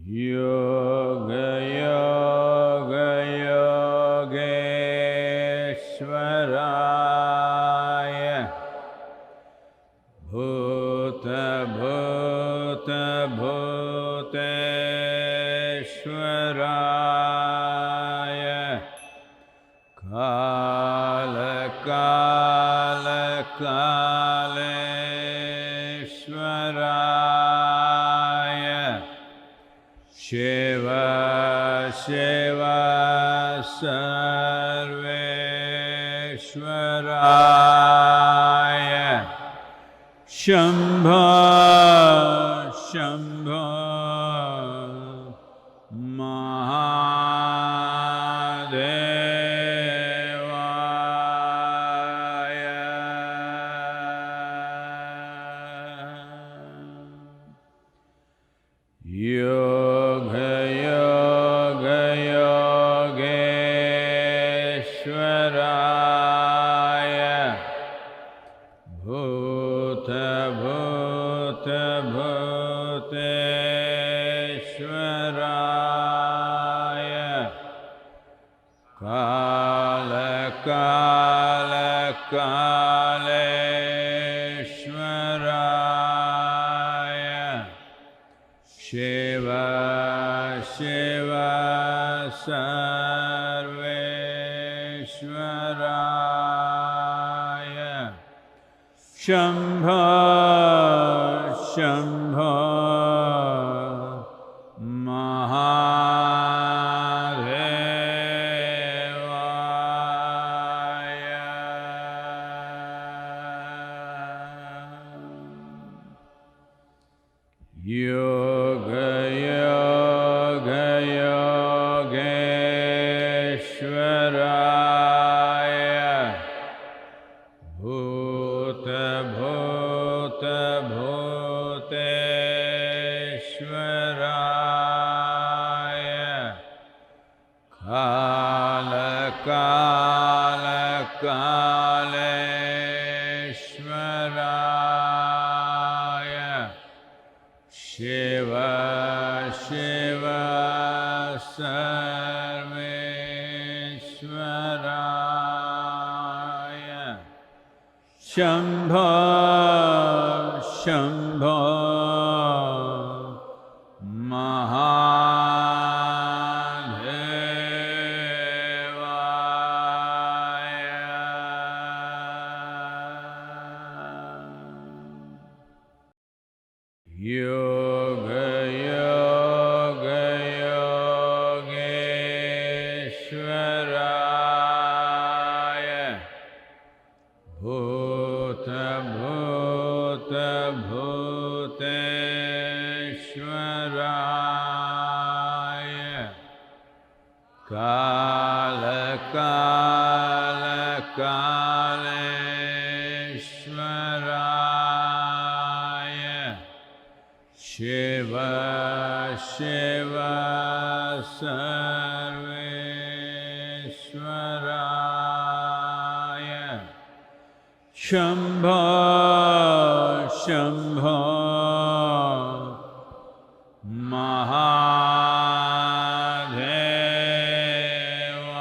योगयोगयोगेश्वराय भूतभूतभूतेश्वराय कालकालकालेश्वराय शिव शिव सर्वेश्वराय शम्भो शम्भो महादेवाय योगयोगयोगेश्वराय भूतभूतभूतेश्वराय कालकालकालेश्वराय शिव शिव सर्वेश्वराय शम्भो शम्भो महादेवाय योगयोगयोगेश्वराय भूतभूतभूतेश्वराय कालकालकालेश्वराय शिव शिव सर्वेश्वराय शम्भो शम्भो महादेवाय योगयोगयोगेश्वराय भूतभूतभूतेश्वराय कालकालकालेश्वराय शिव शिव सर्वेश्वराय शम्भो शम्भो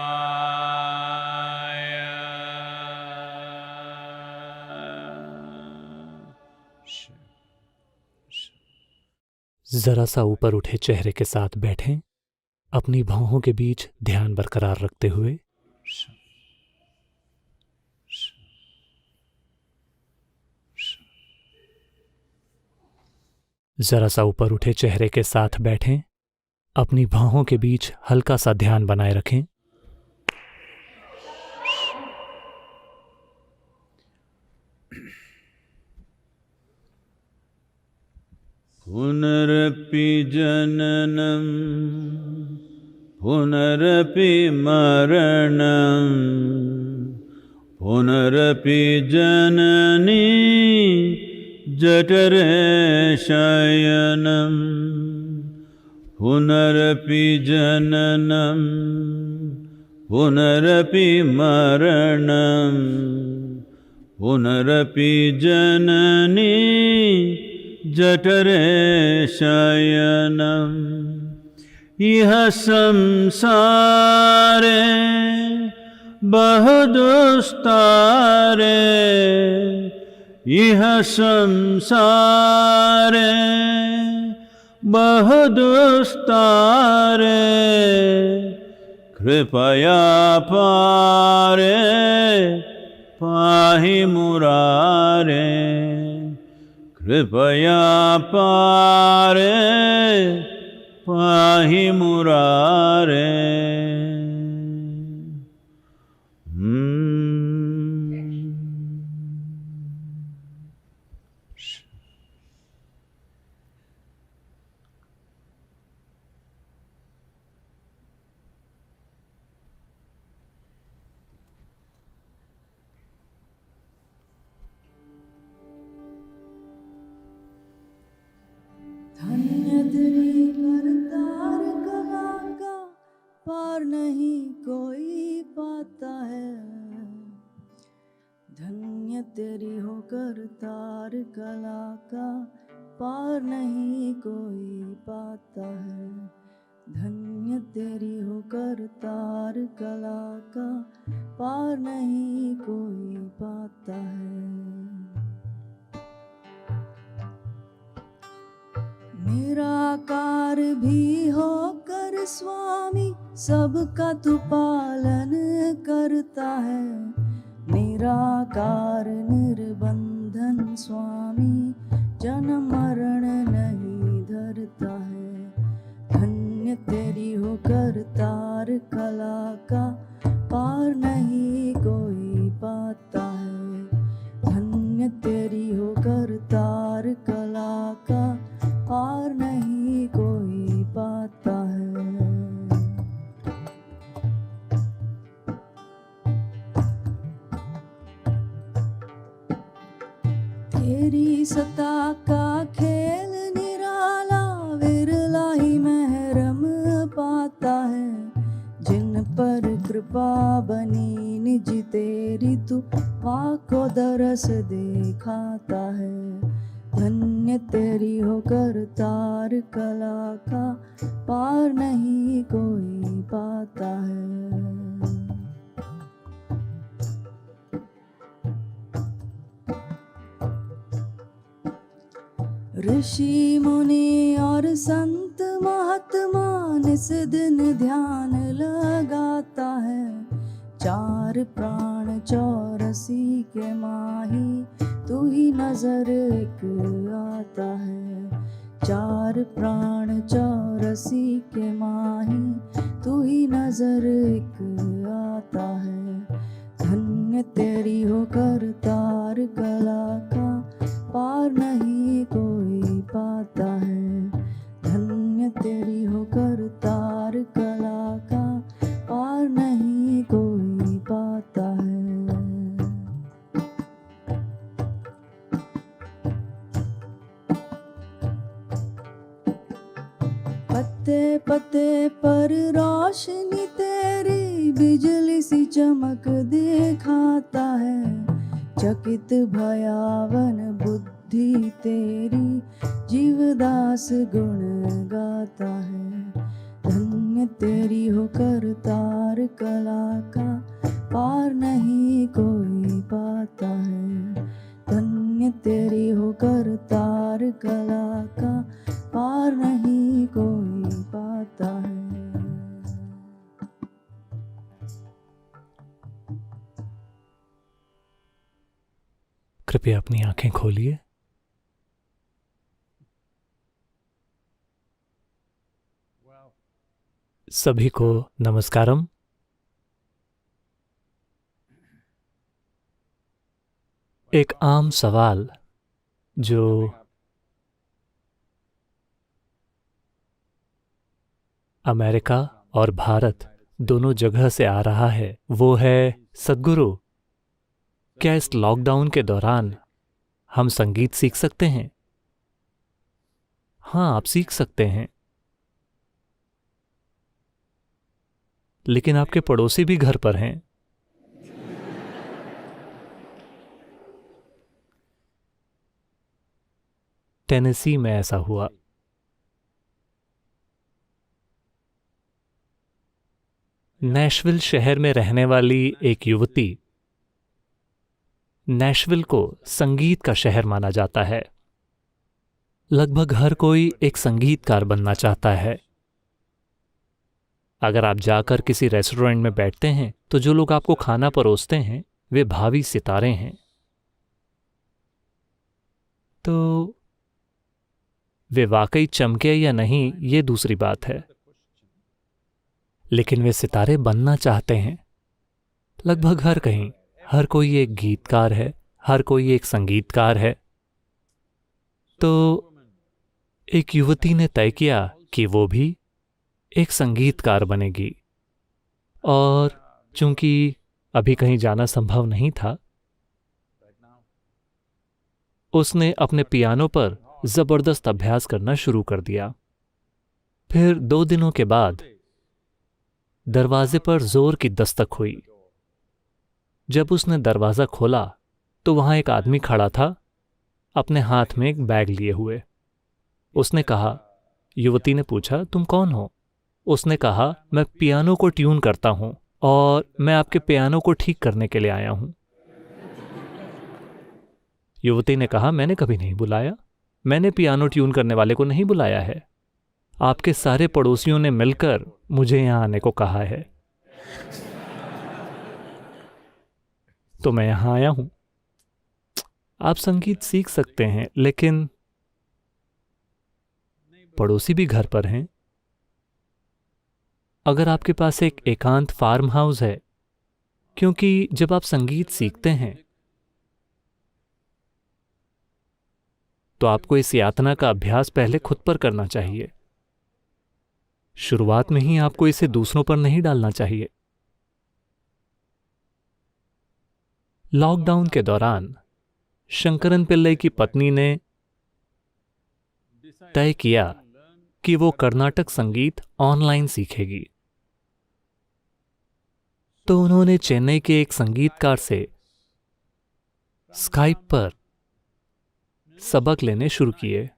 महादेवाय जरा सा ऊपर उठे चेहरे के साथ बैठें, अपनी भौहों के बीच ध्यान बरकरार रखते हुए। जरा सा ऊपर उठे चेहरे के साथ बैठें, अपनी भौहों के बीच हल्का सा ध्यान बनाए रखें। पुनरपि जननं पुनरपि मरणं पुनरपि जननी जठरे शयनं पुनरपि जननं पुनरपि मरणं पुनरपि जननी जठरे शयनं इह संसारे बहुदुस्तारे इह संसारे बहुदुस्तारे कृपया पारे पाहि मुरारे कृपया पारे पाहि मुरारे। धन्य तेरी करतार कला का पार नहीं कोई पाता है। धन्य तेरी हो करतार कला का पार नहीं कोई पाता है। धन्य तेरी हो करतार कला का पार नहीं कोई पाता है। निराकार भी होकर स्वामी सबका तू पालन करता है। निराकार निर्बंधन स्वामी जन्म मरण नहीं धरता है। धन्य तेरी हो करतार कला का पार नहीं कोई पाता है। धन्य तेरी हो करतार कला का पार नहीं कोई पाता है। तेरी सत्ता का खेल निराला विरला ही महरम पाता है। जिन पर कृपा बनी निज तेरी तू पाको दरस दिखाता है। धन्य तेरी हो करतार कला का पार नहीं कोई पाता है। ऋषि मुनि और संत महात्मा निस दिन ध्यान लगाता है। चार प्राण चौरसी के माही तू ही नजर एक आता है। चार प्राण चौरसी के माही तू ही नजर एक आता है। धन्य तेरी हो करतार कला का पार नहीं कोई पाता है। धन्य तेरी हो करतार कला का पार नहीं कोई पाता है। पत्ते पत्ते पर रोशनी तेरी बिजली सी चमक दिखाता है। चकित भयावन बुद्धि तेरी जीवदास गुण गाता है। धन्य तेरी हो करतार कला का पार नहीं कोई पाता है। धन्य तेरी हो करतार कला का पार नहीं कोई पाता है। कृपया अपनी आंखें खोलिए। सभी को नमस्कारम। एक आम सवाल जो अमेरिका और भारत दोनों जगह से आ रहा है वो है, सद्गुरु, क्या इस लॉकडाउन के दौरान हम संगीत सीख सकते हैं? हाँ, आप सीख सकते हैं, लेकिन आपके पड़ोसी भी घर पर हैं। टेनेसी में ऐसा हुआ। नैशविल शहर में रहने वाली एक युवती। नैशविल को संगीत का शहर माना जाता है। लगभग हर कोई एक संगीतकार बनना चाहता है। अगर आप जाकर किसी रेस्टोरेंट में बैठते हैं तो जो लोग आपको खाना परोसते हैं वे भावी सितारे हैं। तो वे वाकई चमके या नहीं ये दूसरी बात है, लेकिन वे सितारे बनना चाहते हैं। लगभग हर कहीं हर कोई एक गीतकार है, हर कोई एक संगीतकार है। तो एक युवती ने तय किया कि वो भी एक संगीतकार बनेगी, और चूंकि अभी कहीं जाना संभव नहीं था, उसने अपने पियानो पर जबरदस्त अभ्यास करना शुरू कर दिया। फिर 2 दिनों के बाद दरवाजे पर जोर की दस्तक हुई। जब उसने दरवाजा खोला तो वहां एक आदमी खड़ा था, अपने हाथ में एक बैग लिए हुए। उसने कहा, युवती ने पूछा, तुम कौन हो? उसने कहा, मैं पियानो को ट्यून करता हूं और मैं आपके पियानो को ठीक करने के लिए आया हूं। युवती ने कहा, मैंने कभी नहीं बुलाया, मैंने पियानो ट्यून करने वाले को नहीं बुलाया है। आपके सारे पड़ोसियों ने मिलकर मुझे यहां आने को कहा है, तो मैं यहां आया हूं। आप संगीत सीख सकते हैं, लेकिन पड़ोसी भी घर पर हैं। अगर आपके पास एक एकांत फार्म हाउस है, क्योंकि जब आप संगीत सीखते हैं तो आपको इस यातना का अभ्यास पहले खुद पर करना चाहिए। शुरुआत में ही आपको इसे दूसरों पर नहीं डालना चाहिए। लॉकडाउन के दौरान शंकरन पिल्लई की पत्नी ने तय किया कि वो कर्नाटक संगीत ऑनलाइन सीखेगी। तो उन्होंने चेन्नई के एक संगीतकार से स्काइप पर सबक लेने शुरू किए,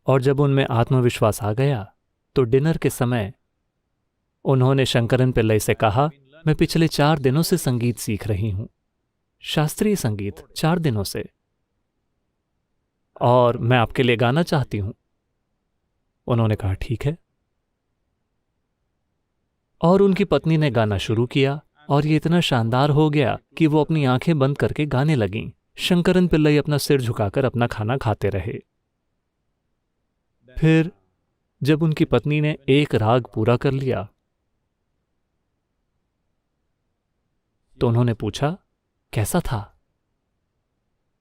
और जब उनमें आत्मविश्वास आ गया तो डिनर के समय उन्होंने शंकरन पिल्लई से कहा, मैं पिछले 4 दिनों से संगीत सीख रही हूं, शास्त्रीय संगीत 4 दिनों से, और मैं आपके लिए गाना चाहती हूं। उन्होंने कहा, ठीक है। और उनकी पत्नी ने गाना शुरू किया, और ये इतना शानदार हो गया कि वो अपनी आंखें बंद करके गाने लगीं। शंकरन पिल्लई अपना सिर झुकाकर अपना खाना खाते रहे। फिर जब उनकी पत्नी ने एक राग पूरा कर लिया तो उन्होंने पूछा, कैसा था?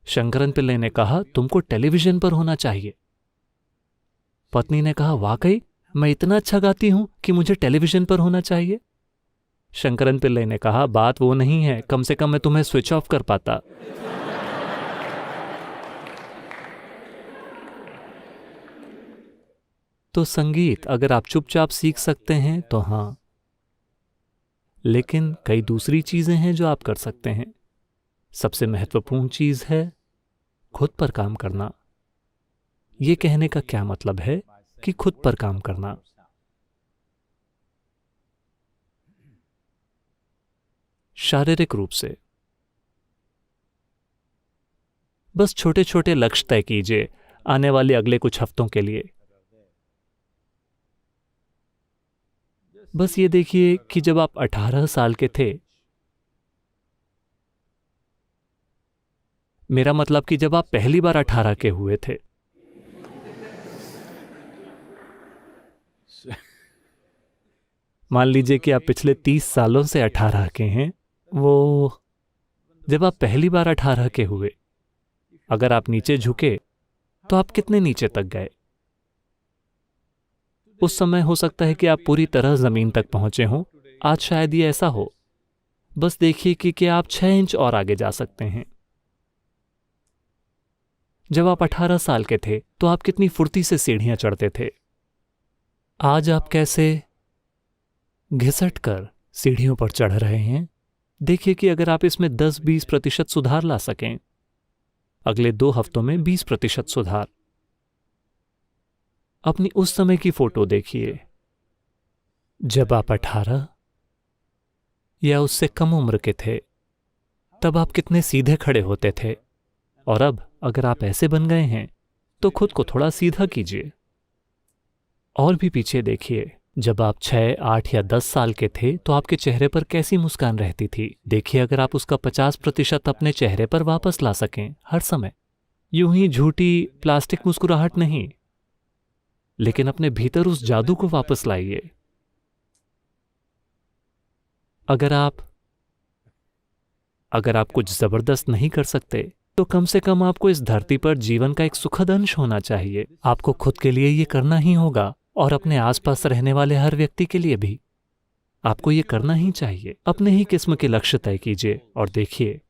शंकरन पिल्लई ने कहा, तुमको टेलीविजन पर होना चाहिए। पत्नी ने कहा, वाकई मैं इतना अच्छा गाती हूं कि मुझे टेलीविजन पर होना चाहिए? शंकरन पिल्लई ने कहा, बात वो नहीं है, कम से कम मैं तुम्हें स्विच ऑफ कर पाता। तो संगीत अगर आप चुपचाप सीख सकते हैं तो हां, लेकिन कई दूसरी चीजें हैं जो आप कर सकते हैं। सबसे महत्वपूर्ण चीज है खुद पर काम करना। यह कहने का क्या मतलब है कि खुद पर काम करना? शारीरिक रूप से बस छोटे छोटे लक्ष्य तय कीजिए आने वाले अगले कुछ हफ्तों के लिए। बस ये देखिए कि जब आप 18 साल के थे, मेरा मतलब कि जब आप पहली बार 18 के हुए थे, मान लीजिए कि आप पिछले 30 सालों से 18 के हैं, वो जब आप पहली बार 18 के हुए, अगर आप नीचे झुके तो आप कितने नीचे तक गए? उस समय हो सकता है कि आप पूरी तरह जमीन तक पहुंचे हों। आज शायद ये ऐसा हो। बस देखिए कि क्या आप 6 इंच और आगे जा सकते हैं। जब आप 18 साल के थे तो आप कितनी फुर्ती से सीढ़ियां चढ़ते थे। आज आप कैसे घिसट कर सीढ़ियों पर चढ़ रहे हैं। देखिए कि अगर आप इसमें 10-20% सुधार ला सकें, अगले 2 हफ्तों में 20% सुधार। अपनी उस समय की फोटो देखिए जब आप 18 या उससे कम उम्र के थे तब आप कितने सीधे खड़े होते थे, और अब अगर आप ऐसे बन गए हैं तो खुद को थोड़ा सीधा कीजिए। और भी पीछे देखिए, जब आप 6, 8 या 10 साल के थे तो आपके चेहरे पर कैसी मुस्कान रहती थी। देखिए, अगर आप उसका 50% अपने चेहरे पर वापस ला सकें हर समय, यूं ही झूठी प्लास्टिक मुस्कुराहट नहीं, लेकिन अपने भीतर उस जादू को वापस लाइए। अगर आप कुछ जबरदस्त नहीं कर सकते तो कम से कम आपको इस धरती पर जीवन का एक सुखद अंश होना चाहिए। आपको खुद के लिए ये करना ही होगा, और अपने आसपास रहने वाले हर व्यक्ति के लिए भी आपको ये करना ही चाहिए। अपने ही किस्म के लक्ष्य तय कीजिए और देखिए,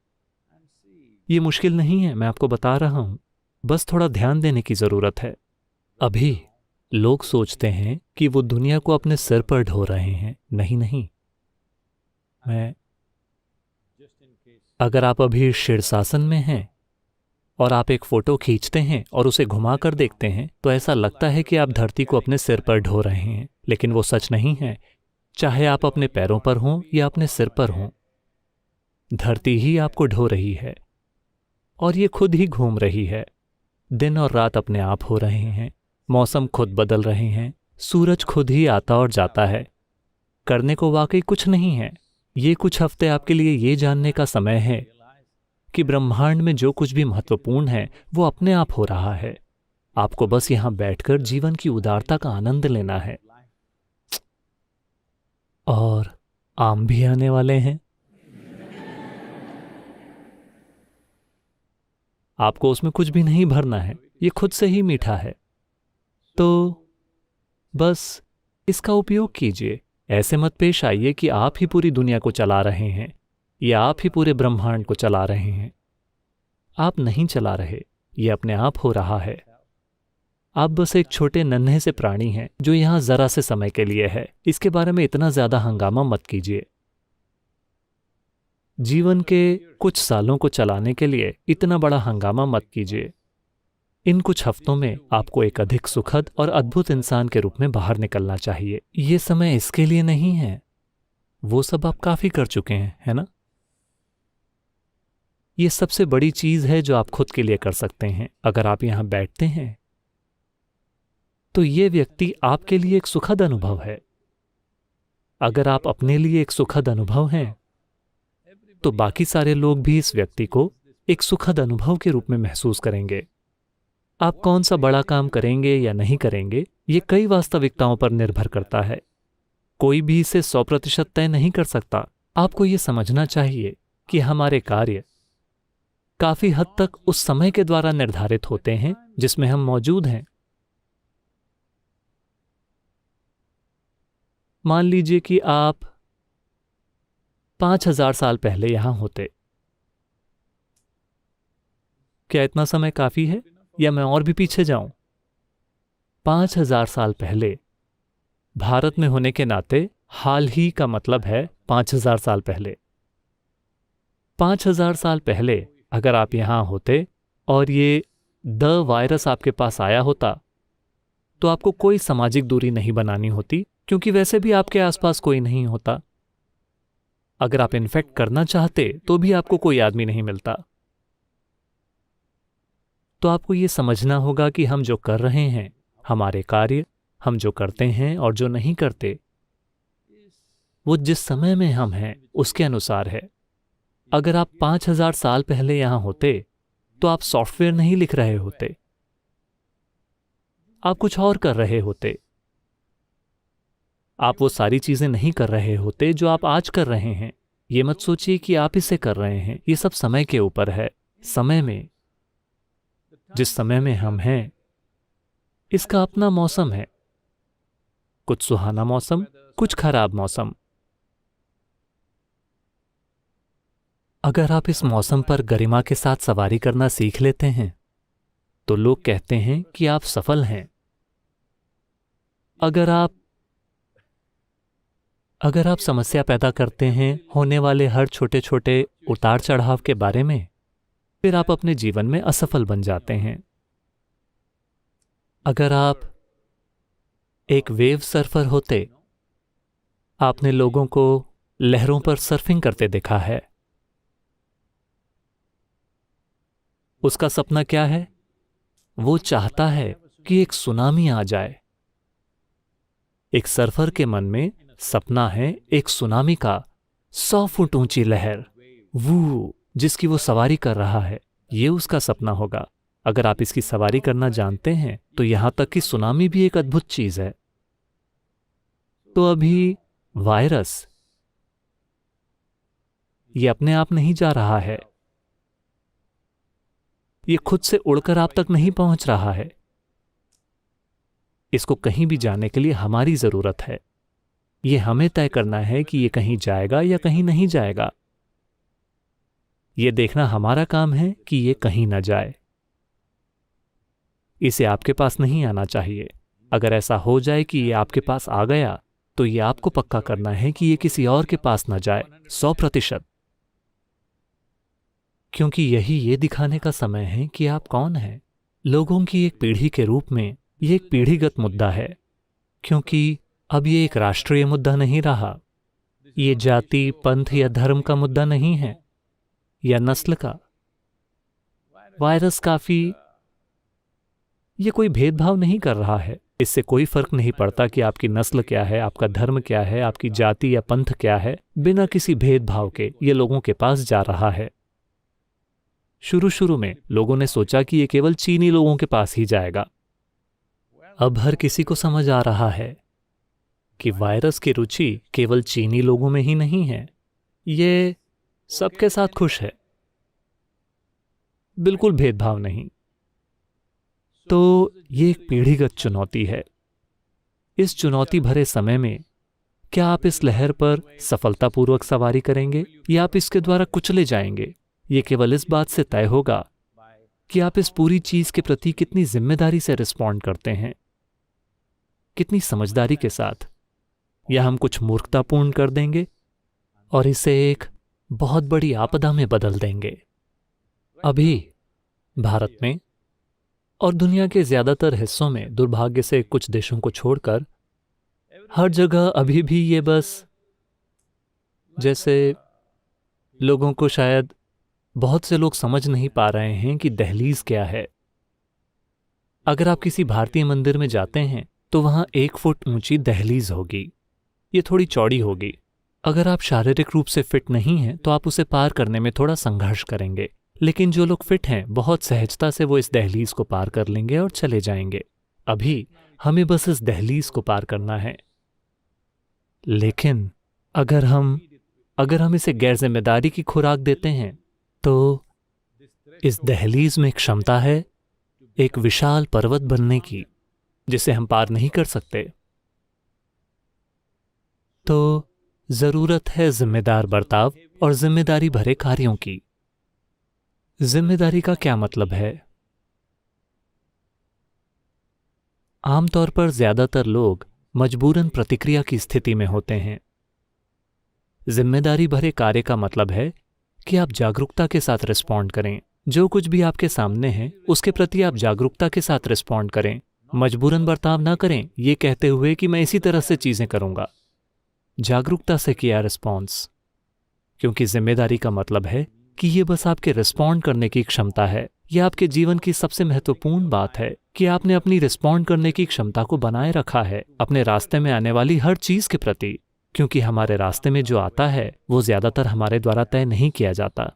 ये मुश्किल नहीं है, मैं आपको बता रहा हूं, बस थोड़ा ध्यान देने की जरूरत है। अभी लोग सोचते हैं कि वो दुनिया को अपने सिर पर ढो रहे हैं। नहीं, अगर आप अभी शीर्षासन में हैं और आप एक फोटो खींचते हैं और उसे घुमाकर देखते हैं तो ऐसा लगता है कि आप धरती को अपने सिर पर ढो रहे हैं, लेकिन वो सच नहीं है। चाहे आप अपने पैरों पर हों या अपने सिर पर हों, धरती ही आपको ढो रही है, और ये खुद ही घूम रही है। दिन और रात अपने आप हो रहे हैं, मौसम खुद बदल रहे हैं, सूरज खुद ही आता और जाता है। करने को वाकई कुछ नहीं है। ये कुछ हफ्ते आपके लिए ये जानने का समय है कि ब्रह्मांड में जो कुछ भी महत्वपूर्ण है वो अपने आप हो रहा है। आपको बस यहां बैठकर जीवन की उदारता का आनंद लेना है। और आम भी आने वाले हैं। आपको उसमें कुछ भी नहीं भरना है, ये खुद से ही मीठा है। तो बस इसका उपयोग कीजिए। ऐसे मत पेश आइए कि आप ही पूरी दुनिया को चला रहे हैं या आप ही पूरे ब्रह्मांड को चला रहे हैं। आप नहीं चला रहे, ये अपने आप हो रहा है। आप बस एक छोटे नन्हे से प्राणी हैं जो यहां जरा से समय के लिए है। इसके बारे में इतना ज्यादा हंगामा मत कीजिए। जीवन के कुछ सालों को चलाने के लिए इतना बड़ा हंगामा मत कीजिए। इन कुछ हफ्तों में आपको एक अधिक सुखद और अद्भुत इंसान के रूप में बाहर निकलना चाहिए। ये समय इसके लिए नहीं है, वो सब आप काफी कर चुके हैं, है ना? ये सबसे बड़ी चीज है जो आप खुद के लिए कर सकते हैं। अगर आप यहां बैठते हैं तो ये व्यक्ति आपके लिए एक सुखद अनुभव है। अगर आप अपने लिए एक सुखद अनुभव हैं तो बाकी सारे लोग भी इस व्यक्ति को एक सुखद अनुभव के रूप में महसूस करेंगे। आप कौन सा बड़ा काम करेंगे या नहीं करेंगे, ये कई वास्तविकताओं पर निर्भर करता है। कोई भी इसे 100% तय नहीं कर सकता। आपको ये समझना चाहिए कि हमारे कार्य काफी हद तक उस समय के द्वारा निर्धारित होते हैं जिसमें हम मौजूद हैं। मान लीजिए कि आप 5000 साल पहले यहां होते। क्या इतना समय काफी है या मैं और भी पीछे जाऊं? 5000 साल पहले भारत में होने के नाते हाल ही का मतलब है 5000 साल पहले। 5000 साल पहले अगर आप यहां होते और ये वायरस आपके पास आया होता तो आपको कोई सामाजिक दूरी नहीं बनानी होती, क्योंकि वैसे भी आपके आसपास कोई नहीं होता। अगर आप इन्फेक्ट करना चाहते तो भी आपको कोई आदमी नहीं मिलता। तो आपको ये समझना होगा कि हम जो कर रहे हैं, हमारे कार्य, हम जो करते हैं और जो नहीं करते, वो जिस समय में हम हैं उसके अनुसार है। अगर आप 5000 साल पहले यहां होते तो आप सॉफ्टवेयर नहीं लिख रहे होते, आप कुछ और कर रहे होते। आप वो सारी चीजें नहीं कर रहे होते जो आप आज कर रहे हैं। ये मत सोचिए कि आप इसे कर रहे हैं, ये सब समय के ऊपर है। समय में, जिस समय में हम हैं, इसका अपना मौसम है। कुछ सुहाना मौसम, कुछ खराब मौसम। अगर आप इस मौसम पर गरिमा के साथ सवारी करना सीख लेते हैं तो लोग कहते हैं कि आप सफल हैं। अगर आप समस्या पैदा करते हैं होने वाले हर छोटे छोटे उतार चढ़ाव के बारे में, फिर आप अपने जीवन में असफल बन जाते हैं। अगर आप एक वेव सर्फर होते आपने लोगों को लहरों पर सर्फिंग करते देखा है। उसका सपना क्या है? वो चाहता है कि एक सुनामी आ जाए। एक सर्फर के मन में सपना है एक सुनामी का, 100 फुट ऊंची लहर, वो जिसकी वो सवारी कर रहा है। ये उसका सपना होगा। अगर आप इसकी सवारी करना जानते हैं तो यहां तक कि सुनामी भी एक अद्भुत चीज है। तो अभी वायरस ये अपने आप नहीं जा रहा है, ये खुद से उड़कर आप तक नहीं पहुंच रहा है। इसको कहीं भी जाने के लिए हमारी जरूरत है। ये हमें तय करना है कि ये कहीं जाएगा या कहीं नहीं जाएगा। ये देखना हमारा काम है कि ये कहीं ना जाए। इसे आपके पास नहीं आना चाहिए। अगर ऐसा हो जाए कि ये आपके पास आ गया तो ये आपको पक्का करना है कि ये किसी और के पास ना जाए, 100%। क्योंकि यही ये दिखाने का समय है कि आप कौन हैं। लोगों की एक पीढ़ी के रूप में ये एक पीढ़ीगत मुद्दा है, क्योंकि अब ये एक राष्ट्रीय मुद्दा नहीं रहा। ये जाति, पंथ या धर्म का मुद्दा नहीं है, या नस्ल का। वायरस काफी ये कोई भेदभाव नहीं कर रहा है। इससे कोई फर्क नहीं पड़ता कि आपकी नस्ल क्या है, आपका धर्म क्या है, आपकी जाति या पंथ क्या है। बिना किसी भेदभाव के ये लोगों के पास जा रहा है। शुरू में लोगों ने सोचा कि ये केवल चीनी लोगों के पास ही जाएगा। अब हर किसी को समझ आ रहा है कि वायरस की रुचि केवल चीनी लोगों में ही नहीं है, ये सबके साथ खुश है, बिल्कुल भेदभाव नहीं। तो ये एक पीढ़ीगत चुनौती है। इस चुनौती भरे समय में क्या आप इस लहर पर सफलतापूर्वक सवारी करेंगे या आप इसके द्वारा कुचले जाएंगे? ये केवल इस बात से तय होगा कि आप इस पूरी चीज के प्रति कितनी जिम्मेदारी से रिस्पॉन्ड करते हैं, कितनी समझदारी के साथ। या हम कुछ मूर्खतापूर्ण कर देंगे और इसे एक बहुत बड़ी आपदा में बदल देंगे। अभी भारत में और दुनिया के ज्यादातर हिस्सों में, दुर्भाग्य से कुछ देशों को छोड़कर, हर जगह अभी भी ये बस जैसे लोगों को शायद बहुत से लोग समझ नहीं पा रहे हैं कि दहलीज क्या है। अगर आप किसी भारतीय मंदिर में जाते हैं तो वहां 1 फुट ऊंची दहलीज होगी। ये थोड़ी चौड़ी होगी। अगर आप शारीरिक रूप से फिट नहीं हैं तो आप उसे पार करने में थोड़ा संघर्ष करेंगे, लेकिन जो लोग फिट हैं बहुत सहजता से वो इस दहलीज को पार कर लेंगे और चले जाएंगे। अभी हमें बस इस दहलीज को पार करना है। लेकिन अगर हम इसे गैर जिम्मेदारी की खुराक देते हैं तो इस दहलीज में क्षमता है एक विशाल पर्वत बनने की, जिसे हम पार नहीं कर सकते। तो जरूरत है जिम्मेदार बर्ताव और जिम्मेदारी भरे कार्यों की। जिम्मेदारी का क्या मतलब है? आमतौर पर ज्यादातर लोग मजबूरन प्रतिक्रिया की स्थिति में होते हैं। जिम्मेदारी भरे कार्य का मतलब है कि आप जागरूकता के साथ रिस्पॉन्ड करें। जो कुछ भी आपके सामने है उसके प्रति आप जागरूकता के साथ रिस्पॉन्ड करें। मजबूरन बर्ताव ना करें ये कहते हुए कि मैं इसी तरह से चीजें करूंगा। जागरूकता से किया रिस्पॉन्स, क्योंकि जिम्मेदारी का मतलब है कि ये बस आपके रिस्पॉन्ड करने की क्षमता है। यह आपके जीवन की सबसे महत्वपूर्ण बात है कि आपने अपनी रिस्पॉन्ड करने की क्षमता को बनाए रखा है अपने रास्ते में आने वाली हर चीज के प्रति, क्योंकि हमारे रास्ते में जो आता है वो ज्यादातर हमारे द्वारा तय नहीं किया जाता।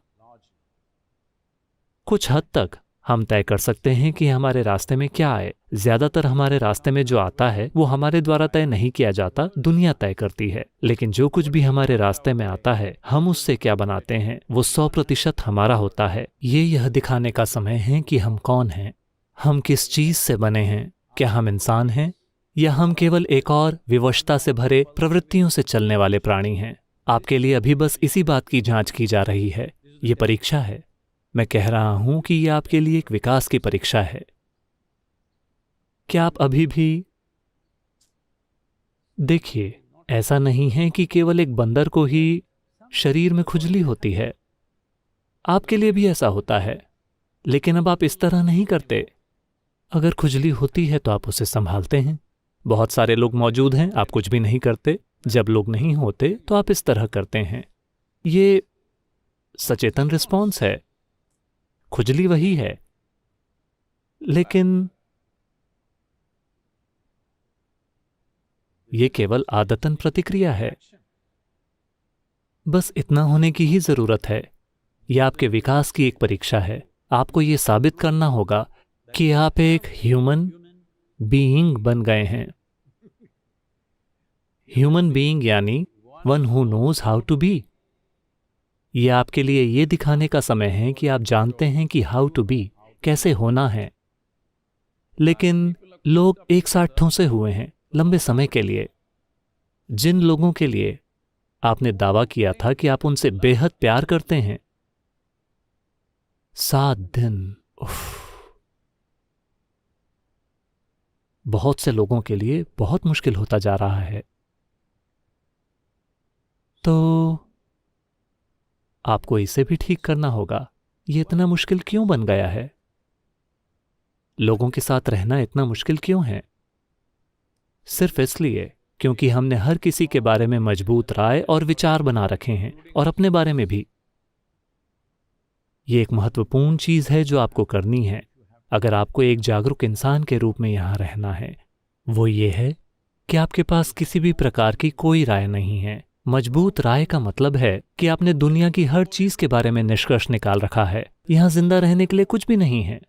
कुछ हद तक हम तय कर सकते हैं कि हमारे रास्ते में क्या आए। ज्यादातर हमारे रास्ते में जो आता है वो हमारे द्वारा तय नहीं किया जाता, दुनिया तय करती है। लेकिन जो कुछ भी हमारे रास्ते में आता है हम उससे क्या बनाते हैं वो 100% हमारा होता है। यह दिखाने का समय है कि हम कौन हैं, हम किस चीज से बने हैं। क्या हम इंसान हैं या हम केवल एक और विवशता से भरे प्रवृत्तियों से चलने वाले प्राणी हैं? आपके लिए अभी बस इसी बात की जांच की जा रही है। ये परीक्षा है। मैं कह रहा हूं कि यह आपके लिए एक विकास की परीक्षा है। क्या आप अभी भी देखिए, ऐसा नहीं है कि केवल एक बंदर को ही शरीर में खुजली होती है। आपके लिए भी ऐसा होता है, लेकिन अब आप इस तरह नहीं करते। अगर खुजली होती है तो आप उसे संभालते हैं। बहुत सारे लोग मौजूद हैं, आप कुछ भी नहीं करते, जब लोग नहीं होते तो आप इस तरह करते हैं। ये सचेतन रिस्पॉन्स है, खुजली वही है, लेकिन ये केवल आदतन प्रतिक्रिया है। बस इतना होने की ही जरूरत है। यह आपके विकास की एक परीक्षा है। आपको ये साबित करना होगा कि आप एक ह्यूमन बीइंग बन गए हैं। ह्यूमन बीइंग यानी one who knows how to be. यह आपके लिए ये दिखाने का समय है कि आप जानते हैं कि हाउ टू बी, कैसे होना है। लेकिन लोग एक साथ ठूंसे हुए हैं लंबे समय के लिए। जिन लोगों के लिए आपने दावा किया था कि आप उनसे बेहद प्यार करते हैं, 7 दिन, उफ, बहुत से लोगों के लिए बहुत मुश्किल होता जा रहा है। तो आपको इसे भी ठीक करना होगा। ये इतना मुश्किल क्यों बन गया है? लोगों के साथ रहना इतना मुश्किल क्यों है? सिर्फ इसलिए क्योंकि हमने हर किसी के बारे में मजबूत राय और विचार बना रखे हैं, और अपने बारे में भी। ये एक महत्वपूर्ण चीज है जो आपको करनी है अगर आपको एक जागरूक इंसान के रूप में यहां रहना है। वो ये है कि आपके पास किसी भी प्रकार की कोई राय नहीं है। मजबूत राय का मतलब है कि आपने दुनिया की हर चीज के बारे में निष्कर्ष निकाल रखा है। यहां जिंदा रहने के लिए कुछ भी नहीं है।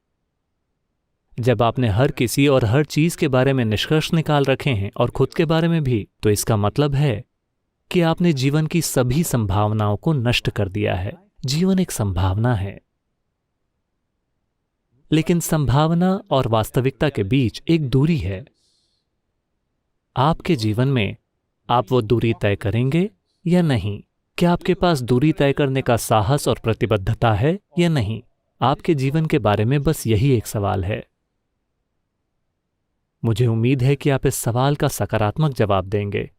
जब आपने हर किसी और हर चीज के बारे में निष्कर्ष निकाल रखे हैं, और खुद के बारे में भी, तो इसका मतलब है कि आपने जीवन की सभी संभावनाओं को नष्ट कर दिया है। जीवन एक संभावना है, लेकिन संभावना और वास्तविकता के बीच एक दूरी है। आपके जीवन में आप वो दूरी तय करेंगे या नहीं? क्या आपके पास दूरी तय करने का साहस और प्रतिबद्धता है या नहीं? आपके जीवन के बारे में बस यही एक सवाल है। मुझे उम्मीद है कि आप इस सवाल का सकारात्मक जवाब देंगे,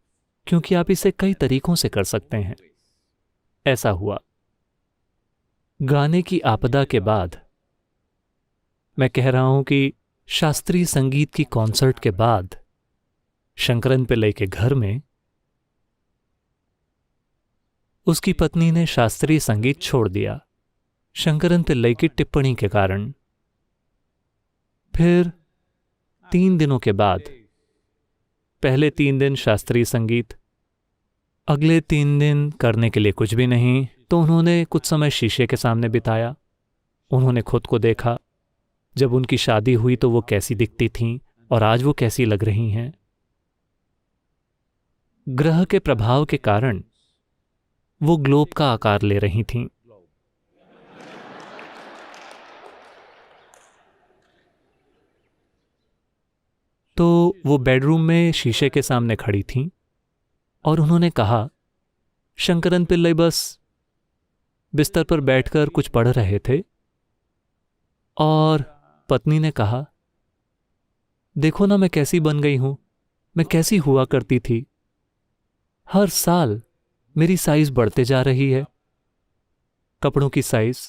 क्योंकि आप इसे कई तरीकों से कर सकते हैं। ऐसा हुआ गाने की आपदा के बाद। मैं कह रहा हूं कि शास्त्रीय संगीत की कॉन्सर्ट के बाद शंकरन पिल्लई के घर में उसकी पत्नी ने शास्त्रीय संगीत छोड़ दिया शंकरन पिल्लई की टिप्पणी के कारण। फिर 3 दिनों के बाद, पहले 3 दिन शास्त्रीय संगीत, अगले 3 दिन करने के लिए कुछ भी नहीं, तो उन्होंने कुछ समय शीशे के सामने बिताया। उन्होंने खुद को देखा। जब उनकी शादी हुई तो वो कैसी दिखती थीं और आज वो कैसी लग रही हैं। ग्रह के प्रभाव के कारण वो ग्लोब का आकार ले रही थीं। तो वो बेडरूम में शीशे के सामने खड़ी थीं और उन्होंने कहा, शंकरन पिल्लई बस बिस्तर पर बैठकर कुछ पढ़ रहे थे और पत्नी ने कहा, देखो ना मैं कैसी बन गई हूं, मैं कैसी हुआ करती थी। हर साल मेरी साइज बढ़ते जा रही है, कपड़ों की साइज।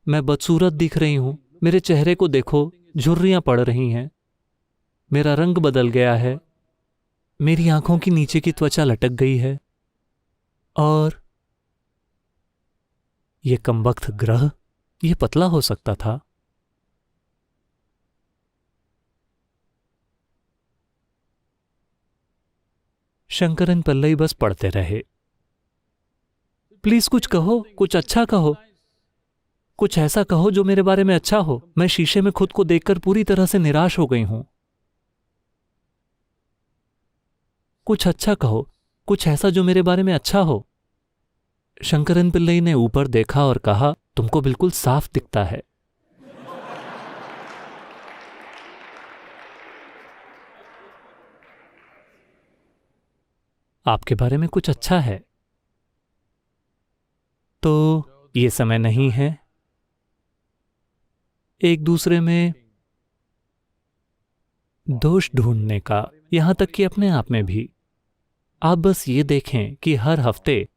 मैं बदसूरत दिख रही हूं। मेरे चेहरे को देखो, झुर्रियां पड़ रही हैं। मेरा रंग बदल गया है। मेरी आंखों की नीचे की त्वचा लटक गई है। और ये कमबख्त ग्रह, ये पतला हो सकता था। शंकरन पिल्लई बस पढ़ते रहे। प्लीज कुछ कहो, कुछ अच्छा कहो, कुछ ऐसा कहो जो मेरे बारे में अच्छा हो। मैं शीशे में खुद को देखकर पूरी तरह से निराश हो गई हूं। कुछ अच्छा कहो, कुछ ऐसा जो मेरे बारे में अच्छा हो। शंकरन पिल्लई ने ऊपर देखा और कहा, तुमको बिल्कुल साफ दिखता है। आपके बारे में कुछ अच्छा है। तो ये समय नहीं है एक दूसरे में दोष ढूंढने का, यहां तक कि अपने आप में भी। आप बस ये देखें कि हर हफ्ते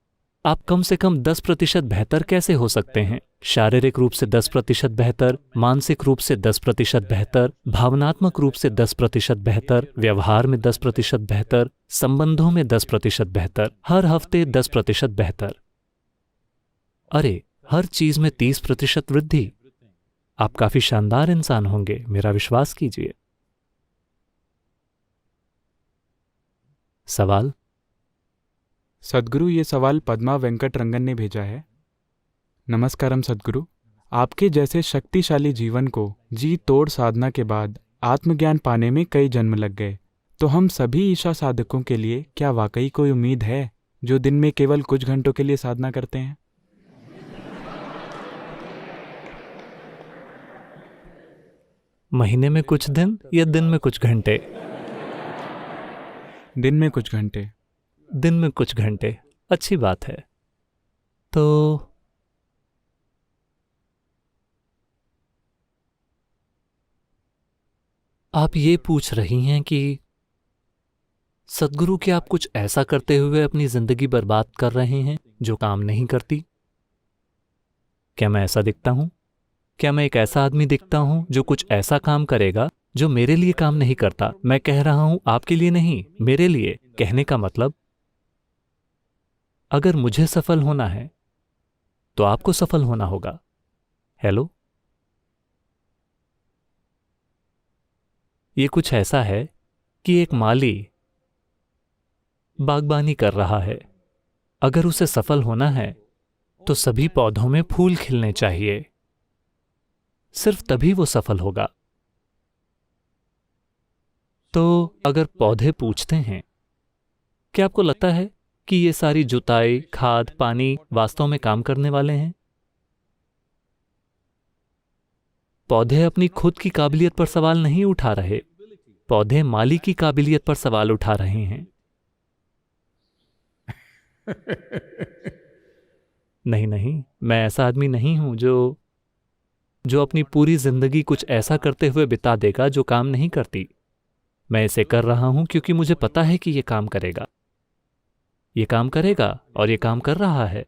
आप कम से कम 10% बेहतर कैसे हो सकते हैं। शारीरिक रूप से 10% बेहतर, मानसिक रूप से 10% बेहतर, भावनात्मक रूप से 10% बेहतर, व्यवहार में 10% बेहतर, संबंधों में 10% बेहतर, हर हफ्ते 10% बेहतर। अरे, हर चीज में 30% वृद्धि। आप काफी शानदार इंसान होंगे, मेरा विश्वास कीजिए। सवाल? सद्गुरु, ये सवाल पद्मा वेंकट रंगन ने भेजा है। नमस्कारम सद्गुरु, आपके जैसे शक्तिशाली जीवन को जी तोड़ साधना के बाद आत्मज्ञान पाने में कई जन्म लग गए, तो हम सभी ईशा साधकों के लिए क्या वाकई कोई उम्मीद है जो दिन में केवल कुछ घंटों के लिए साधना करते हैं? महीने में कुछ दिन या दिन में कुछ घंटे? दिन में कुछ घंटे। दिन में कुछ घंटे, अच्छी बात है। तो आप ये पूछ रही हैं कि सद्गुरु, क्या आप कुछ ऐसा करते हुए अपनी जिंदगी बर्बाद कर रहे हैं जो काम नहीं करती? क्या मैं ऐसा दिखता हूं? क्या मैं एक ऐसा आदमी दिखता हूं जो कुछ ऐसा काम करेगा जो मेरे लिए काम नहीं करता? मैं कह रहा हूं आपके लिए नहीं, मेरे लिए। कहने का मतलब, अगर मुझे सफल होना है तो आपको सफल होना होगा। हेलो? ये कुछ ऐसा है कि एक माली बागबानी कर रहा है। अगर उसे सफल होना है तो सभी पौधों में फूल खिलने चाहिए, सिर्फ तभी वो सफल होगा। तो अगर पौधे पूछते हैं, क्या आपको लगता है कि ये सारी जुताई, खाद, पानी वास्तव में काम करने वाले हैं? पौधे अपनी खुद की काबिलियत पर सवाल नहीं उठा रहे, पौधे माली की काबिलियत पर सवाल उठा रहे हैं। नहीं नहीं, मैं ऐसा आदमी नहीं हूं जो अपनी पूरी जिंदगी कुछ ऐसा करते हुए बिता देगा जो काम नहीं करती। मैं इसे कर रहा हूं क्योंकि मुझे पता है कि यह काम करेगा। ये काम करेगा और ये काम कर रहा है।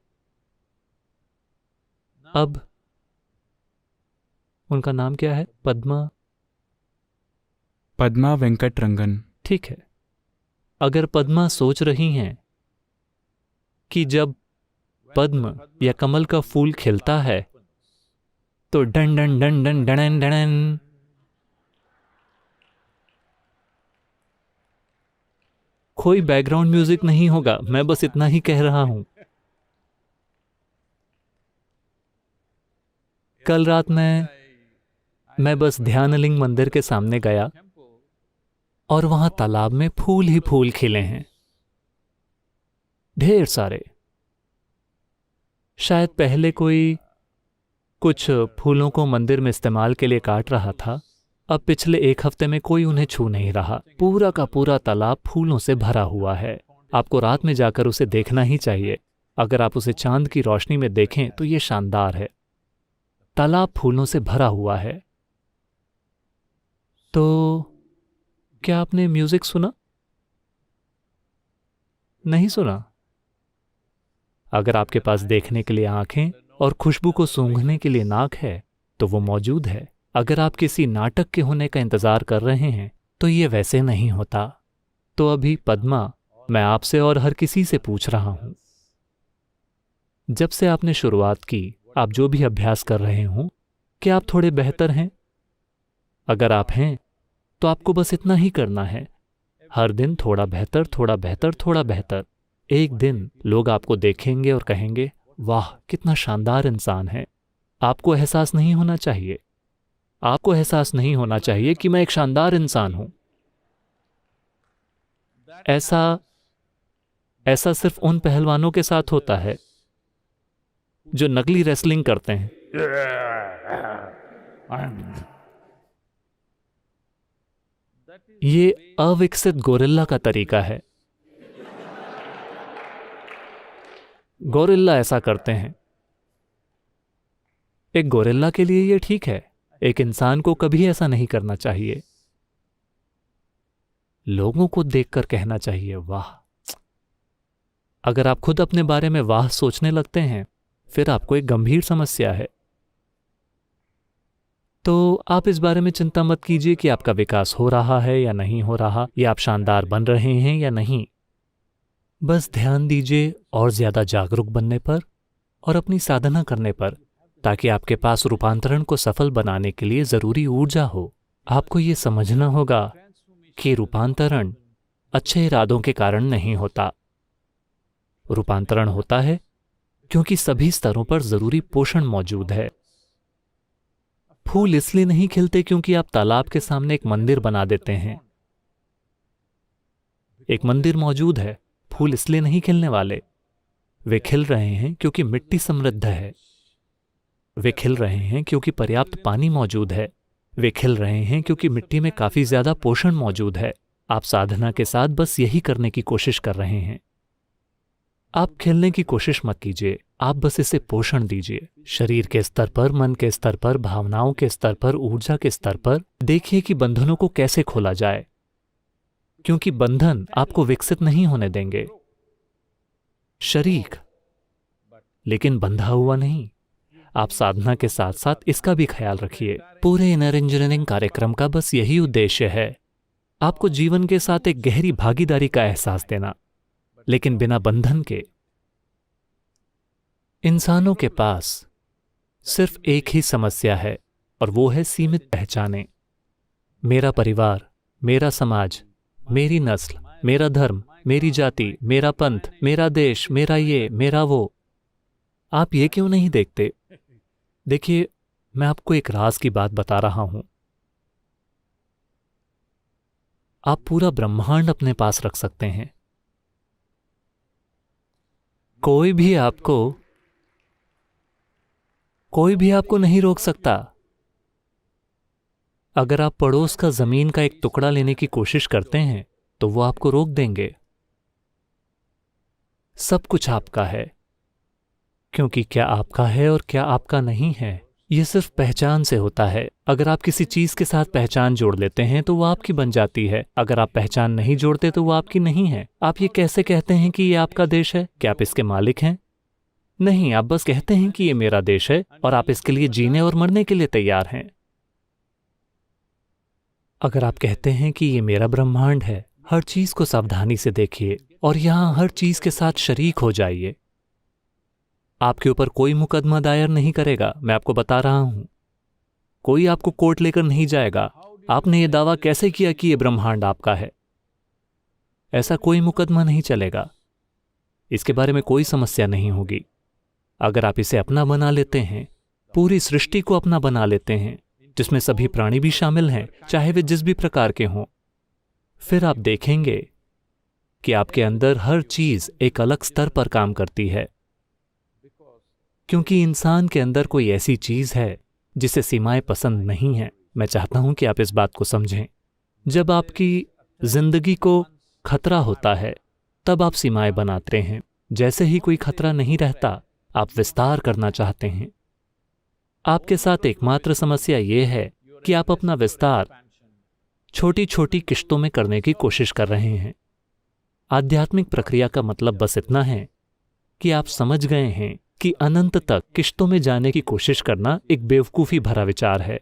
अब उनका नाम क्या है? पद्मा वेंकट रंगन। ठीक है। अगर पद्मा सोच रही हैं कि जब पद्म या कमल का फूल खिलता है तो done done done done done done, कोई बैकग्राउंड म्यूजिक नहीं होगा, मैं बस इतना ही कह रहा हूं। कल रात मैं बस ध्यानलिंग मंदिर के सामने गया और वहां तालाब में फूल ही फूल खिले हैं, ढेर सारे। शायद पहले कोई कुछ फूलों को मंदिर में इस्तेमाल के लिए काट रहा था, अब पिछले एक हफ्ते में कोई उन्हें छू नहीं रहा। पूरा का पूरा तालाब फूलों से भरा हुआ है। आपको रात में जाकर उसे देखना ही चाहिए। अगर आप उसे चांद की रोशनी में देखें तो ये शानदार है। तालाब फूलों से भरा हुआ है। तो क्या आपने म्यूजिक सुना? नहीं सुना? अगर आपके पास देखने के लिए आंखें और खुशबू को सूंघने के लिए नाक है तो वो मौजूद है। अगर आप किसी नाटक के होने का इंतजार कर रहे हैं तो ये वैसे नहीं होता। तो अभी पद्मा, मैं आपसे और हर किसी से पूछ रहा हूं, जब से आपने शुरुआत की, आप जो भी अभ्यास कर रहे हों, क्या आप थोड़े बेहतर हैं? अगर आप हैं तो आपको बस इतना ही करना है, हर दिन थोड़ा बेहतर, थोड़ा बेहतर, थोड़ा बेहतर। एक दिन लोग आपको देखेंगे और कहेंगे, वाह कितना शानदार इंसान है। आपको एहसास नहीं होना चाहिए, आपको एहसास नहीं होना चाहिए कि मैं एक शानदार इंसान हूं। ऐसा सिर्फ उन पहलवानों के साथ होता है जो नकली रेसलिंग करते हैं। ये अविकसित गोरिल्ला का तरीका है। गोरिल्ला ऐसा करते हैं। एक गोरिल्ला के लिए ये ठीक है, एक इंसान को कभी ऐसा नहीं करना चाहिए। लोगों को देखकर कहना चाहिए, वाह। अगर आप खुद अपने बारे में वाह सोचने लगते हैं, फिर आपको एक गंभीर समस्या है। तो आप इस बारे में चिंता मत कीजिए कि आपका विकास हो रहा है या नहीं हो रहा, या आप शानदार बन रहे हैं या नहीं। बस ध्यान दीजिए और ज्यादा जागरूक बनने पर और अपनी साधना करने पर, ताकि आपके पास रूपांतरण को सफल बनाने के लिए जरूरी ऊर्जा हो। आपको ये समझना होगा कि रूपांतरण अच्छे इरादों के कारण नहीं होता। रूपांतरण होता है क्योंकि सभी स्तरों पर जरूरी पोषण मौजूद है। फूल इसलिए नहीं खिलते क्योंकि आप तालाब के सामने एक मंदिर बना देते हैं। एक मंदिर मौजूद है, फूल इसलिए नहीं खिलने वाले। वे खिल रहे हैं क्योंकि मिट्टी समृद्ध है। वे खिल रहे हैं क्योंकि पर्याप्त पानी मौजूद है। वे खिल रहे हैं क्योंकि मिट्टी में काफी ज्यादा पोषण मौजूद है। आप साधना के साथ बस यही करने की कोशिश कर रहे हैं। आप खिलने की कोशिश मत कीजिए, आप बस इसे पोषण दीजिए। शरीर के स्तर पर, मन के स्तर पर, भावनाओं के स्तर पर, ऊर्जा के स्तर पर देखिए कि बंधनों को कैसे खोला जाए, क्योंकि बंधन आपको विकसित नहीं होने देंगे। शरीर लेकिन बंधा हुआ नहीं। आप साधना के साथ साथ इसका भी ख्याल रखिए। पूरे इनर इंजीनियरिंग कार्यक्रम का बस यही उद्देश्य है, आपको जीवन के साथ एक गहरी भागीदारी का एहसास देना, लेकिन बिना बंधन के। इंसानों के पास सिर्फ एक ही समस्या है और वो है सीमित पहचाने। मेरा परिवार, मेरा समाज, मेरी नस्ल, मेरा धर्म, मेरी जाति, मेरा पंथ, मेरा देश, मेरा ये, मेरा वो। आप ये क्यों नहीं देखते? देखिए, मैं आपको एक राज की बात बता रहा हूं। आप पूरा ब्रह्मांड अपने पास रख सकते हैं। कोई भी आपको नहीं रोक सकता। अगर आप पड़ोस का जमीन का एक टुकड़ा लेने की कोशिश करते हैं तो वो आपको रोक देंगे। सब कुछ आपका है, क्योंकि क्या आपका है और क्या आपका नहीं है, यह सिर्फ पहचान से होता है। अगर आप किसी चीज के साथ पहचान जोड़ लेते हैं तो वो आपकी बन जाती है। अगर आप पहचान नहीं जोड़ते तो वो आपकी नहीं है। आप ये कैसे कहते हैं कि ये आपका देश है? क्या आप इसके मालिक हैं? नहीं, आप बस कहते हैं कि ये मेरा देश है और आप इसके लिए जीने और मरने के लिए तैयार हैं। अगर आप कहते हैं कि ये मेरा ब्रह्मांड है, हर चीज को सावधानी से देखिए और यहां हर चीज के साथ शरीक हो जाइए। आपके ऊपर कोई मुकदमा दायर नहीं करेगा, मैं आपको बता रहा हूं। कोई आपको कोर्ट लेकर नहीं जाएगा। आपने ये दावा कैसे किया कि ये ब्रह्मांड आपका है? ऐसा कोई मुकदमा नहीं चलेगा। इसके बारे में कोई समस्या नहीं होगी। अगर आप इसे अपना बना लेते हैं, पूरी सृष्टि को अपना बना लेते हैं, जिसमें सभी प्राणी भी शामिल हैं, चाहे वे जिस भी प्रकार के हों, फिर आप देखेंगे कि आपके अंदर हर चीज एक अलग स्तर पर काम करती है। क्योंकि इंसान के अंदर कोई ऐसी चीज है जिसे सीमाएं पसंद नहीं हैं। मैं चाहता हूं कि आप इस बात को समझें। जब आपकी जिंदगी को खतरा होता है, तब आप सीमाएं बनाते हैं। जैसे ही कोई खतरा नहीं रहता, आप विस्तार करना चाहते हैं। आपके साथ एकमात्र समस्या यह है कि आप अपना विस्तार छोटी छोटी किश्तों में करने की कोशिश कर रहे हैं। आध्यात्मिक प्रक्रिया का मतलब बस इतना है कि आप समझ गए हैं कि अनंत तक किश्तों में जाने की कोशिश करना एक बेवकूफी भरा विचार है,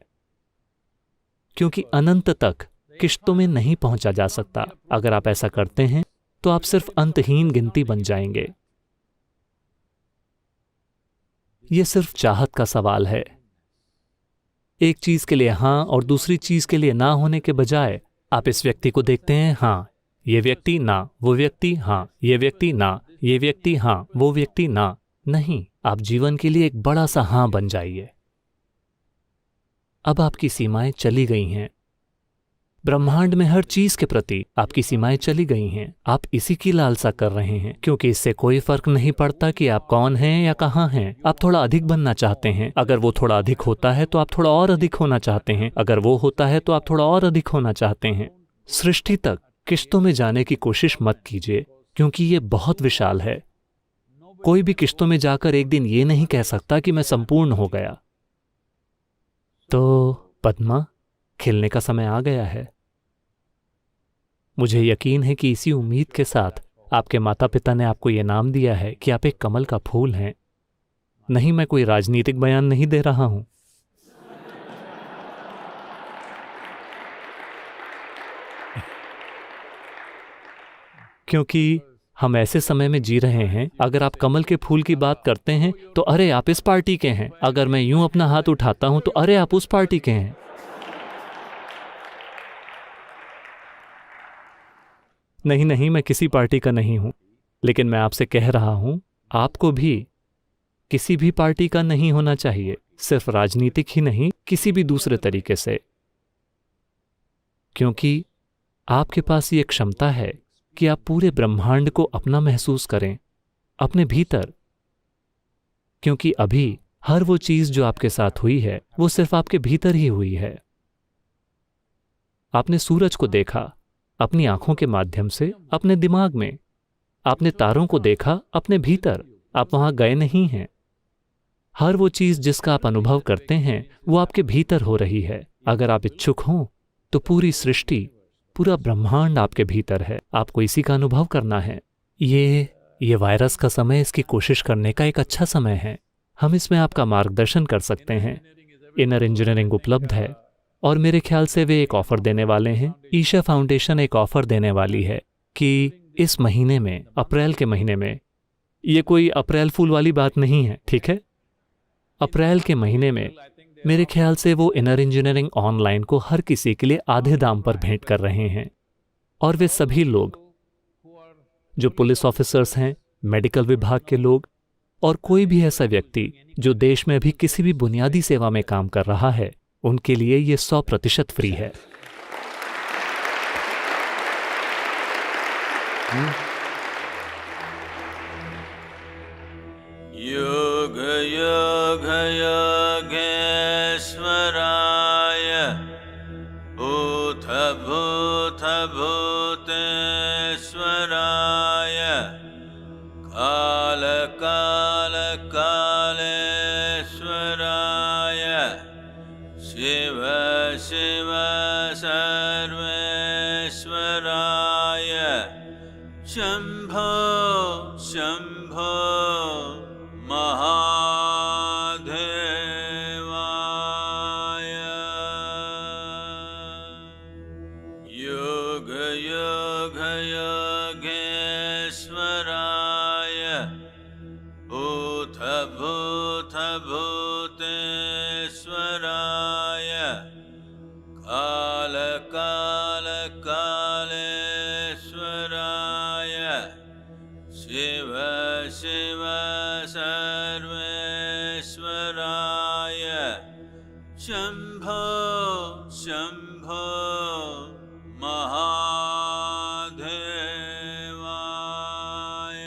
क्योंकि अनंत तक किश्तों में नहीं पहुंचा जा सकता। अगर आप ऐसा करते हैं तो आप सिर्फ अंतहीन गिनती बन जाएंगे। यह सिर्फ चाहत का सवाल है। एक चीज के लिए हां और दूसरी चीज के लिए ना होने के बजाय आप इस व्यक्ति को देखते हैं, हां ये व्यक्ति ना, वो व्यक्ति हां, ये व्यक्ति ना, ये व्यक्ति हां, वो व्यक्ति ना। नहीं, आप जीवन के लिए एक बड़ा सा हां बन जाइए। अब आपकी सीमाएं चली गई हैं। ब्रह्मांड में हर चीज के प्रति आपकी सीमाएं चली गई हैं। आप इसी की लालसा कर रहे हैं, क्योंकि इससे कोई फर्क नहीं पड़ता कि आप कौन हैं या कहां हैं। आप थोड़ा अधिक बनना चाहते हैं। अगर वो थोड़ा अधिक होता है तो आप थोड़ा और अधिक होना चाहते हैं। अगर वो होता है तो आप थोड़ा और अधिक होना चाहते हैं। सृष्टि तक किश्तों में जाने की कोशिश मत कीजिए, क्योंकि ये बहुत विशाल है। कोई भी किश्तों में जाकर एक दिन ये नहीं कह सकता कि मैं संपूर्ण हो गया। तो पद्मा, खिलने का समय आ गया है। मुझे यकीन है कि इसी उम्मीद के साथ आपके माता पिता ने आपको ये नाम दिया है कि आप एक कमल का फूल हैं। नहीं, मैं कोई राजनीतिक बयान नहीं दे रहा हूं। क्योंकि हम ऐसे समय में जी रहे हैं, अगर आप कमल के फूल की बात करते हैं तो अरे आप इस पार्टी के हैं, अगर मैं यूं अपना हाथ उठाता हूं तो अरे आप उस पार्टी के हैं। नहीं नहीं, मैं किसी पार्टी का नहीं हूं, लेकिन मैं आपसे कह रहा हूं, आपको भी किसी भी पार्टी का नहीं होना चाहिए, सिर्फ राजनीतिक ही नहीं, किसी भी दूसरे तरीके से, क्योंकि आपके पास ये क्षमता है कि आप पूरे ब्रह्मांड को अपना महसूस करें अपने भीतर, क्योंकि अभी हर वो चीज जो आपके साथ हुई है वो सिर्फ आपके भीतर ही हुई है। आपने सूरज को देखा अपनी आंखों के माध्यम से, अपने दिमाग में, आपने तारों को देखा अपने भीतर, आप वहां गए नहीं हैं। हर वो चीज जिसका आप अनुभव करते हैं वो आपके भीतर हो रही है। अगर आप इच्छुक हों तो पूरी सृष्टि, पूरा ब्रह्मांड आपके भीतर है, आपको इसी का अनुभव करना है। ये वायरस का समय इसकी कोशिश करने का एक अच्छा समय है। हम इसमें आपका मार्गदर्शन कर सकते हैं। इनर इंजीनियरिंग उपलब्ध है और मेरे ख्याल से वे एक ऑफर देने वाले हैं। ईशा फाउंडेशन एक ऑफर देने वाली है कि इस महीने में, अप्रैल के महीने में, ये कोई अप्रैल फूल वाली बात नहीं है, ठीक है? अप्रैल के महीने में मेरे ख्याल से वो इनर इंजीनियरिंग ऑनलाइन को हर किसी के लिए आधे दाम पर भेंट कर रहे हैं। और वे सभी लोग जो पुलिस ऑफिसर्स हैं, मेडिकल विभाग के लोग और कोई भी ऐसा व्यक्ति जो देश में अभी किसी भी बुनियादी सेवा में काम कर रहा है, उनके लिए ये 100% फ्री है। योग योग योगेश्वराय भूत भूत भूतेश्वराय काल काल कालेश्वराय शिव शिव सर्वेश्वराय शंभो शंभो महादेवाय योग योग योगेश्वराय भूत भूत भूतेश्वराय काल काल कालेश्वराय शिव शिव सर्वेश्वराय शंभो शंभो महादेवाय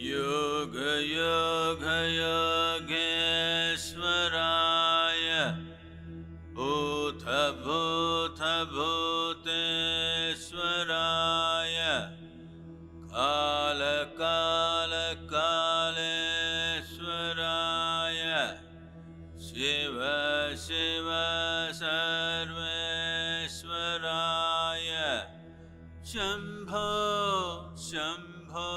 योग योग योगेश्वराय भूत भूत भूतेश्वराय काल काल कालेश्वराय शिव शिव सर्वेश्वराय शंभो शंभो